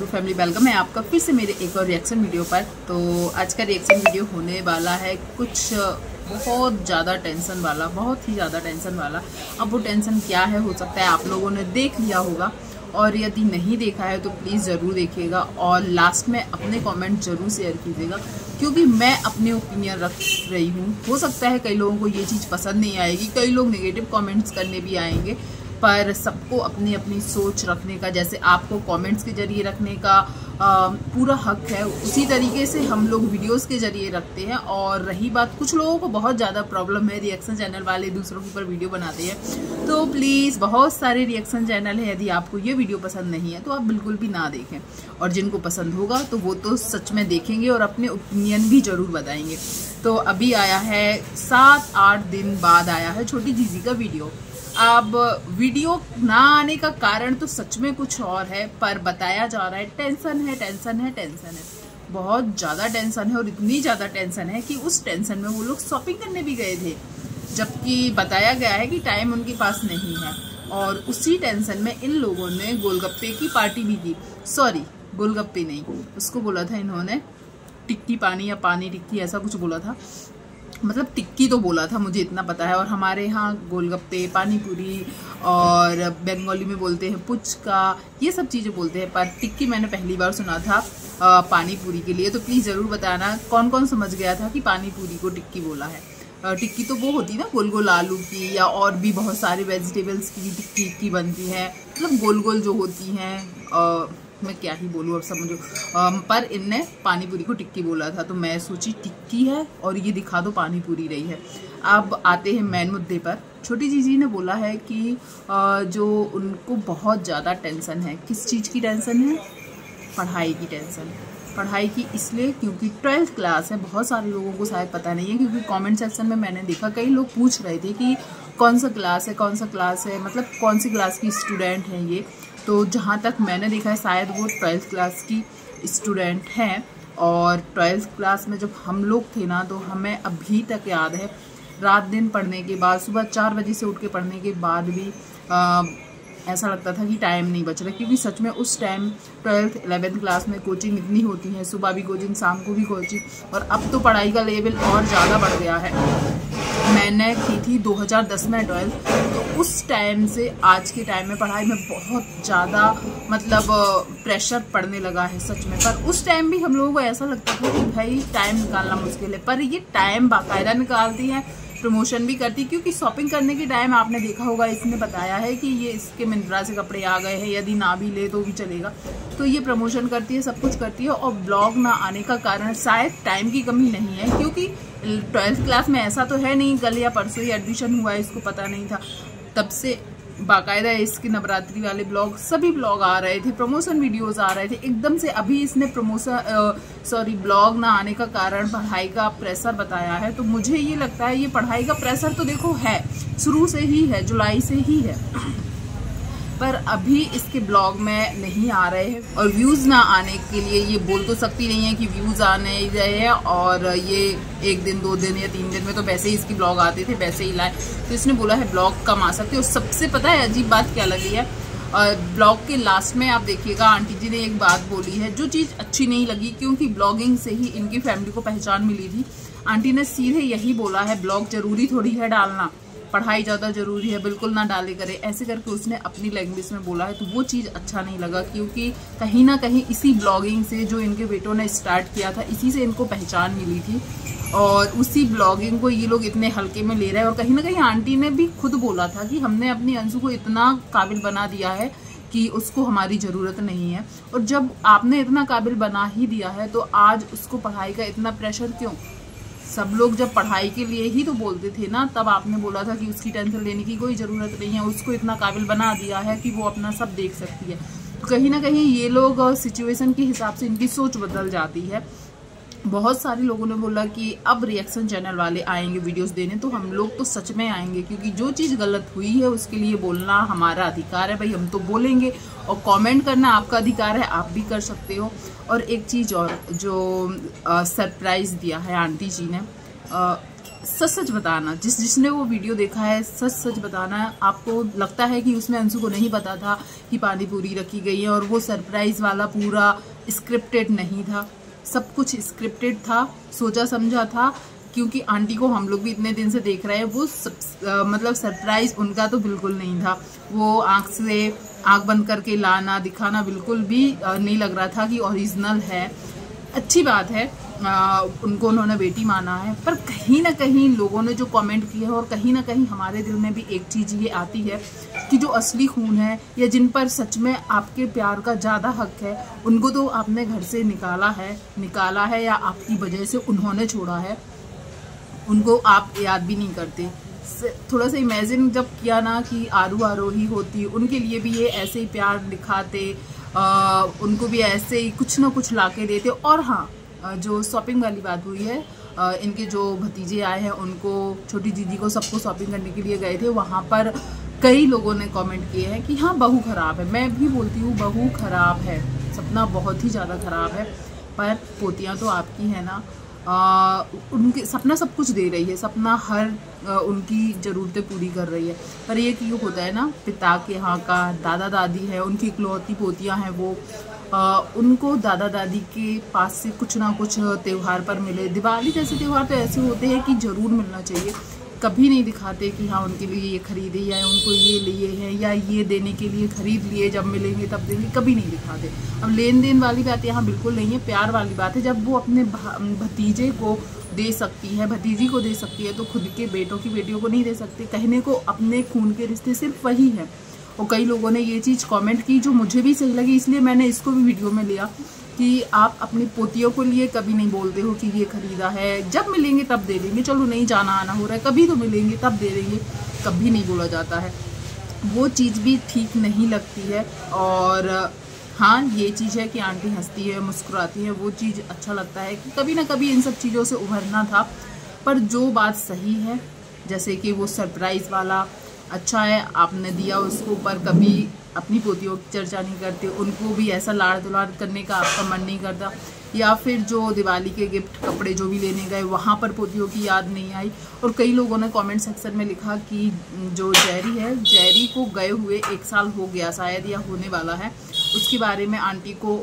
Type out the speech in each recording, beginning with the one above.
तो family welcome है आपका फिर से मेरे एक और रिएक्शन वीडियो पर। तो आज का रिएक्शन वीडियो होने वाला है कुछ बहुत ज़्यादा टेंशन वाला, बहुत ही ज़्यादा टेंशन वाला। अब वो टेंशन क्या है, हो सकता है आप लोगों ने देख लिया होगा, और यदि नहीं देखा है तो प्लीज़ ज़रूर देखिएगा और लास्ट में अपने कमेंट ज़रूर शेयर कीजिएगा, क्योंकि मैं अपने ओपिनियन रख रही हूँ। हो सकता है कई लोगों को ये चीज़ पसंद नहीं आएगी, कई लोग नेगेटिव कमेंट्स करने भी आएंगे, पर सबको अपनी अपनी सोच रखने का, जैसे आपको कमेंट्स के जरिए रखने का पूरा हक है, उसी तरीके से हम लोग वीडियोस के जरिए रखते हैं। और रही बात, कुछ लोगों को बहुत ज़्यादा प्रॉब्लम है, रिएक्शन चैनल वाले दूसरों के ऊपर वीडियो बनाते हैं, तो प्लीज़ बहुत सारे रिएक्शन चैनल है, यदि आपको ये वीडियो पसंद नहीं है तो आप बिल्कुल भी ना देखें, और जिनको पसंद होगा तो वो तो सच में देखेंगे और अपने ओपिनियन भी ज़रूर बताएंगे। तो अभी आया है 7-8 दिन बाद आया है छोटी जीजी का वीडियो। अब वीडियो ना आने का कारण तो सच में कुछ और है, पर बताया जा रहा है टेंशन है, टेंशन है, टेंशन है, बहुत ज़्यादा टेंशन है। और इतनी ज़्यादा टेंशन है कि उस टेंशन में वो लोग शॉपिंग करने भी गए थे, जबकि बताया गया है कि टाइम उनके पास नहीं है। और उसी टेंशन में इन लोगों ने गोलगप्पे की पार्टी भी की। सॉरी, गोलगप्पे नहीं, उसको बोला था इन्होंने टिक्की पानी या पानी टिक्की, ऐसा कुछ बोला था, मतलब टिक्की तो बोला था, मुझे इतना पता है। और हमारे यहाँ गोलगप्पे, पानी पूरी, और बंगाली में बोलते हैं पुचका, ये सब चीज़ें बोलते हैं, पर टिक्की मैंने पहली बार सुना था पानी पूरी के लिए। तो प्लीज़ ज़रूर बताना कौन कौन समझ गया था कि पानी पूरी को टिक्की बोला है। टिक्की तो वो होती है ना गोल गोल आलू की, या और भी बहुत सारे वेजिटेबल्स की टिक्की बनती है, मतलब गोल गोल जो होती हैं। मैं क्या ही बोलूँ, अब समझो। पर इनने पानी पूरी को टिक्की बोला था, तो मैं सोची टिक्की है और ये दिखा दो पानी पूरी रही है। अब आते हैं मेन मुद्दे पर। छोटी जीजी ने बोला है कि जो उनको बहुत ज़्यादा टेंशन है। किस चीज़ की टेंशन है? पढ़ाई की टेंशन। पढ़ाई की इसलिए क्योंकि 12th क्लास है। बहुत सारे लोगों को शायद पता नहीं है, क्योंकि कमेंट सेक्शन में मैंने देखा कई लोग पूछ रहे थे कि कौन सा क्लास है, कौन सा क्लास है, मतलब कौन सी क्लास की स्टूडेंट हैं ये। तो जहाँ तक मैंने देखा है शायद वो 12th क्लास की स्टूडेंट हैं। और 12th क्लास में जब हम लोग थे ना, तो हमें अभी तक याद है, रात दिन पढ़ने के बाद, सुबह 4 बजे से उठ के पढ़ने के बाद भी ऐसा लगता था कि टाइम नहीं बच रहा, क्योंकि सच में उस टाइम 12th 11th क्लास में कोचिंग इतनी होती है, सुबह भी कोचिंग, शाम को भी कोचिंग, और अब तो पढ़ाई का लेवल और ज़्यादा बढ़ गया है। मैंने की थी 2010 में 12th, तो उस टाइम से आज के टाइम में पढ़ाई में बहुत ज़्यादा मतलब प्रेशर पड़ने लगा है सच में। पर उस टाइम भी हम लोगों को ऐसा लगता था कि भाई टाइम निकालना मुश्किल है, पर ये टाइम बाकायदा निकालती है, प्रमोशन भी करती, क्योंकि शॉपिंग करने के टाइम आपने देखा होगा, इसने बताया है कि ये इसके मिंत्रा से कपड़े आ गए हैं, यदि ना भी ले तो भी चलेगा। तो ये प्रमोशन करती है, सब कुछ करती है। और ब्लॉग ना आने का कारण शायद टाइम की कमी नहीं है, क्योंकि 12th क्लास में ऐसा तो है नहीं कल या परसों ही एडमिशन हुआ है, इसको पता नहीं था। तब से बाकायदा इसके नवरात्रि वाले ब्लॉग, सभी ब्लॉग आ रहे थे, प्रमोशन वीडियोस आ रहे थे। एकदम से अभी इसने ब्लॉग ना आने का कारण पढ़ाई का प्रेशर बताया है। तो मुझे ये लगता है ये पढ़ाई का प्रेशर तो देखो है, शुरू से ही है, जुलाई से ही है, पर अभी इसके ब्लॉग में नहीं आ रहे हैं। और व्यूज़ ना आने के लिए ये बोल तो सकती नहीं है कि व्यूज़ आने ही रहे हैं, और ये 1 दिन 2 दिन या 3 दिन में तो वैसे ही इसकी ब्लॉग आते थे, वैसे ही लाए, तो इसने बोला है ब्लॉग कम आ सकते। और सबसे पता है अजीब बात क्या लगी है, ब्लॉग के लास्ट में आप देखिएगा आंटी जी ने एक बात बोली है जो चीज़ अच्छी नहीं लगी, क्योंकि ब्लॉगिंग से ही इनकी फैमिली को पहचान मिली थी। आंटी ने सीधे यही बोला है, ब्लॉग जरूरी थोड़ी है डालना, पढ़ाई ज़्यादा जरूरी है, बिल्कुल ना डाले करे, ऐसे करके उसने अपनी लैंग्वेज में बोला है। तो वो चीज़ अच्छा नहीं लगा, क्योंकि कहीं ना कहीं इसी ब्लॉगिंग से, जो इनके बेटों ने स्टार्ट किया था, इसी से इनको पहचान मिली थी, और उसी ब्लॉगिंग को ये लोग इतने हल्के में ले रहे हैं। और कहीं ना कहीं आंटी ने भी खुद बोला था कि हमने अपनी अंशु को इतना काबिल बना दिया है कि उसको हमारी ज़रूरत नहीं है। और जब आपने इतना काबिल बना ही दिया है, तो आज उसको पढ़ाई का इतना प्रेशर क्यों? सब लोग जब पढ़ाई के लिए ही तो बोलते थे ना, तब आपने बोला था कि उसकी टेंशन लेने की कोई ज़रूरत नहीं है, उसको इतना काबिल बना दिया है कि वो अपना सब देख सकती है। तो कहीं ना कहीं ये लोग सिचुएशन के हिसाब से इनकी सोच बदल जाती है। बहुत सारे लोगों ने बोला कि अब रिएक्शन चैनल वाले आएंगे वीडियोस देने, तो हम लोग तो सच में आएंगे, क्योंकि जो चीज़ गलत हुई है उसके लिए बोलना हमारा अधिकार है, भाई हम तो बोलेंगे। और कमेंट करना आपका अधिकार है, आप भी कर सकते हो। और एक चीज़ और, जो सरप्राइज़ दिया है आंटी जी ने, सच सच बताना, जिसने वो वीडियो देखा है सच सच बताना। आपको लगता है कि उसमें अंशु को नहीं पता था कि पानी पूरी रखी गई है, और वो सरप्राइज वाला पूरा स्क्रिप्टेड नहीं था, सब कुछ स्क्रिप्टेड था, सोचा समझा था। क्योंकि आंटी को हम लोग भी इतने दिन से देख रहे हैं, वो मतलब सरप्राइज उनका तो बिल्कुल नहीं था। वो आंख बंद करके लाना दिखाना बिल्कुल भी नहीं लग रहा था कि ओरिजिनल है। अच्छी बात है, उनको उन्होंने बेटी माना है, पर कहीं ना कहीं लोगों ने जो कमेंट किए हैं, और कहीं ना कहीं हमारे दिल में भी एक चीज़ ये आती है कि जो असली खून है, या जिन पर सच में आपके प्यार का ज़्यादा हक है, उनको तो आपने घर से निकाला है या आपकी वजह से उन्होंने छोड़ा है, उनको आप याद भी नहीं करते। थोड़ा सा इमेजिन जब किया ना कि आरू आरोही होती, उनके लिए भी ये ऐसे ही प्यार दिखाते, उनको भी ऐसे ही कुछ ना कुछ लाके देते। और हाँ, जो शॉपिंग वाली बात हुई है, इनके जो भतीजे आए हैं उनको, छोटी दीदी को, सबको शॉपिंग करने के लिए गए थे, वहाँ पर कई लोगों ने कमेंट किए हैं कि हाँ बहू खराब है। मैं भी बोलती हूँ बहू खराब है, सपना बहुत ही ज़्यादा खराब है, पर पोतियाँ तो आपकी है ना। उनके सपना सब कुछ दे रही है, सपना हर उनकी ज़रूरतें पूरी कर रही है। पर ये क्यों होता है ना, पिता के यहाँ का, दादा दादी है, उनकी इकलौती पोतियाँ हैं वो, उनको दादा दादी के पास से कुछ ना कुछ त्यौहार पर मिले। दिवाली जैसे त्यौहार तो ऐसे होते हैं कि ज़रूर मिलना चाहिए, कभी नहीं दिखाते कि हाँ उनके लिए ये खरीदे या उनको ये लिए हैं या ये देने के लिए खरीद लिए, जब मिलेंगे तब देंगे, कभी नहीं दिखाते। अब लेन देन वाली बात यहाँ बिल्कुल नहीं है, प्यार वाली बात है। जब वो अपने भतीजे को दे सकती है, भतीजी को दे सकती है, तो खुद के बेटों की बेटियों को नहीं दे सकते। कहने को अपने खून के रिश्ते सिर्फ वही है। और कई लोगों ने ये चीज़ कमेंट की जो मुझे भी सही लगी, इसलिए मैंने इसको भी वीडियो में लिया कि आप अपनी पोतियों को लिए कभी नहीं बोलते हो कि ये खरीदा है, जब मिलेंगे तब दे देंगे, चलो नहीं जाना आना हो रहा है, कभी तो मिलेंगे तब दे देंगे, कभी नहीं बोला जाता है। वो चीज़ भी ठीक नहीं लगती है। और हाँ, ये चीज़ है कि आंटी हंसती है, मुस्कुराती है, वो चीज़ अच्छा लगता है कि कभी ना कभी इन सब चीज़ों से उभरना था। पर जो बात सही है, जैसे कि वो सरप्राइज़ वाला अच्छा है आपने दिया उसको, पर कभी अपनी पोतियों की चर्चा नहीं करते, उनको भी ऐसा लाड़ दुलार करने का आपका मन नहीं करता। या फिर जो दिवाली के गिफ्ट कपड़े जो भी लेने गए, वहाँ पर पोतियों की याद नहीं आई। और कई लोगों ने कमेंट सेक्शन में लिखा कि जो जेरी है, जेरी को गए हुए 1 साल हो गया शायद, या होने वाला है। उसके बारे में आंटी को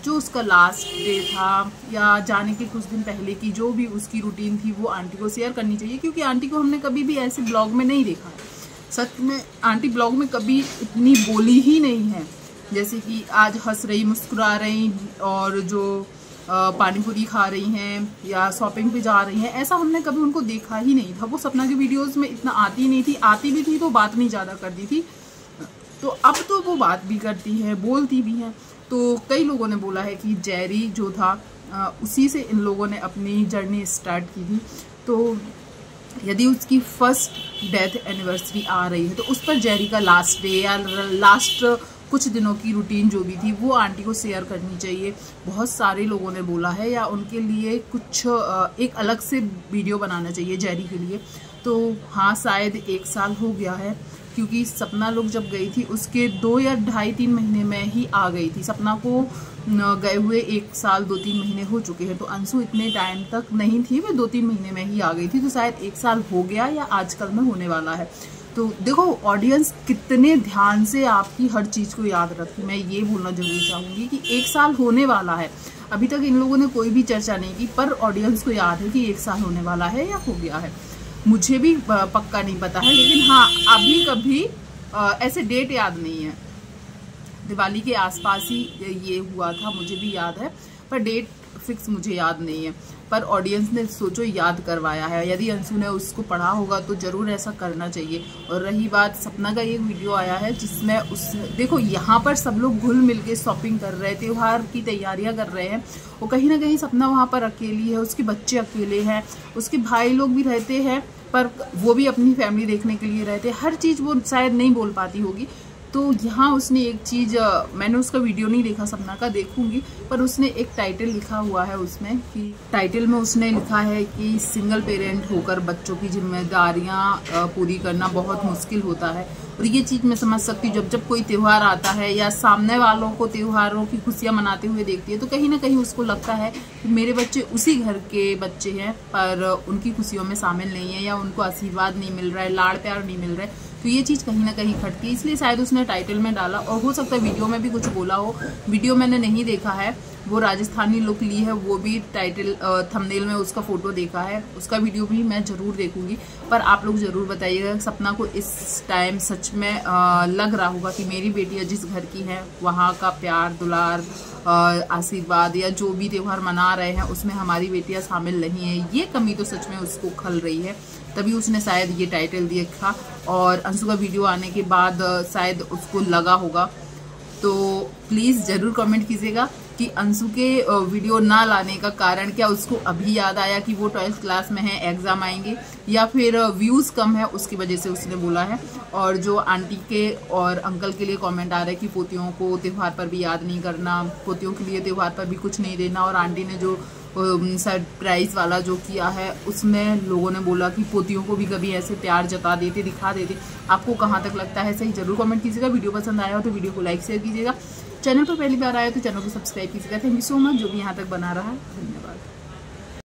जो उसका लास्ट डे था या जाने के कुछ दिन पहले की जो भी उसकी रूटीन थी, वो आंटी को शेयर करनी चाहिए। क्योंकि आंटी को हमने कभी भी ऐसे ब्लॉग में नहीं देखा है। सच में आंटी ब्लॉग में कभी इतनी बोली ही नहीं है, जैसे कि आज हंस रही, मुस्कुरा रही, और जो पानी पूरी खा रही हैं या शॉपिंग पे जा रही हैं, ऐसा हमने कभी उनको देखा ही नहीं था। वो सपना की वीडियोस में इतना आती नहीं थी, आती भी थी तो बात नहीं ज़्यादा करती थी। तो अब तो वो बात भी करती है, बोलती भी हैं। तो कई लोगों ने बोला है कि जेरी जो था, उसी से इन लोगों ने अपनी जर्नी स्टार्ट की थी। तो यदि उसकी फर्स्ट डेथ एनिवर्सरी आ रही है, तो उस पर जेरी का लास्ट डे या लास्ट कुछ दिनों की रूटीन जो भी थी, वो आंटी को शेयर करनी चाहिए। बहुत सारे लोगों ने बोला है, या उनके लिए कुछ एक अलग से वीडियो बनाना चाहिए जेरी के लिए। तो हाँ, शायद 1 साल हो गया है, क्योंकि सपना लोग जब गई थी उसके 2 या 2.5-3 महीने में ही आ गई थी। सपना को गए हुए 1 साल 2-3 महीने हो चुके हैं। तो अंशु इतने टाइम तक नहीं थी, वे 2-3 महीने में ही आ गई थी। तो शायद 1 साल हो गया या आजकल में होने वाला है। तो देखो ऑडियंस कितने ध्यान से आपकी हर चीज़ को याद रखती। मैं ये बोलना जरूर चाहूँगी कि 1 साल होने वाला है। अभी तक इन लोगों ने कोई भी चर्चा नहीं की, पर ऑडियंस को याद है कि 1 साल होने वाला है या हो गया है। मुझे भी पक्का नहीं पता है, लेकिन हाँ, अभी कभी ऐसे डेट याद नहीं है। दिवाली के आसपास ही ये हुआ था, मुझे भी याद है, पर डेट फिक्स मुझे याद नहीं है। पर ऑडियंस ने सोचो याद करवाया है। यदि अंशु ने उसको पढ़ा होगा तो ज़रूर ऐसा करना चाहिए। और रही बात, सपना का एक वीडियो आया है जिसमें देखो यहाँ पर सब लोग घुल मिल के शॉपिंग कर रहे, त्यौहार की तैयारियां कर रहे हैं। और कहीं ना कहीं सपना वहाँ पर अकेली है, उसके बच्चे अकेले हैं, उसके भाई लोग भी रहते हैं, पर वो भी अपनी फैमिली देखने के लिए रहते हैं। हर चीज़ वो शायद नहीं बोल पाती होगी, तो यहाँ उसने एक चीज़, मैंने उसका वीडियो नहीं देखा, सपना का देखूंगी, पर उसने एक टाइटल लिखा हुआ है उसमें कि टाइटल में उसने लिखा है कि सिंगल पेरेंट होकर बच्चों की जिम्मेदारियाँ पूरी करना बहुत मुश्किल होता है। और ये चीज़ मैं समझ सकती हूँ, जब जब कोई त्यौहार आता है या सामने वालों को त्योहारों की खुशियाँ मनाते हुए देखती है तो कहीं ना कहीं उसको लगता है कि मेरे बच्चे उसी घर के बच्चे हैं पर उनकी खुशियों में शामिल नहीं है, या उनको आशीर्वाद नहीं मिल रहा है, लाड़ प्यार नहीं मिल रहा है। तो ये चीज़ कहीं ना कहीं खटती है, इसलिए शायद उसने टाइटल में डाला। और हो सकता है वीडियो में भी कुछ बोला हो, वीडियो मैंने नहीं देखा है। वो राजस्थानी लुक ली है, वो भी टाइटल थंबनेल में उसका फोटो देखा है, उसका वीडियो भी मैं ज़रूर देखूंगी। पर आप लोग ज़रूर बताइएगा सपना को इस टाइम सच में लग रहा होगा कि मेरी बेटियां जिस घर की हैं वहाँ का प्यार दुलार आशीर्वाद या जो भी त्यौहार मना रहे हैं उसमें हमारी बेटियां शामिल नहीं है, ये कमी तो सच में उसको खल रही है। तभी उसने शायद ये टाइटल देखा और अंशु का वीडियो आने के बाद शायद उसको लगा होगा। तो प्लीज़ ज़रूर कमेंट कीजिएगा कि अंशु के वीडियो ना लाने का कारण क्या, उसको अभी याद आया कि वो 12th क्लास में है, एग्ज़ाम आएंगे, या फिर व्यूज़ कम है उसकी वजह से उसने बोला है। और जो आंटी के और अंकल के लिए कमेंट आ रहा है कि पोतियों को त्यौहार पर भी याद नहीं करना, पोतियों के लिए त्यौहार पर भी कुछ नहीं देना, और आंटी ने जो सरप्राइज वाला जो किया है उसमें लोगों ने बोला कि पोतियों को भी कभी ऐसे प्यार जता देते, दिखा देते। आपको कहाँ तक लगता है सही, जरूर कमेंट कीजिएगा। वीडियो पसंद आया हो तो वीडियो को लाइक शेयर कीजिएगा। चैनल पर पहली बार आया तो चैनल को सब्सक्राइब कीजिएगा। थैंक यू सो मच जो भी यहाँ तक बना रहा है, धन्यवाद।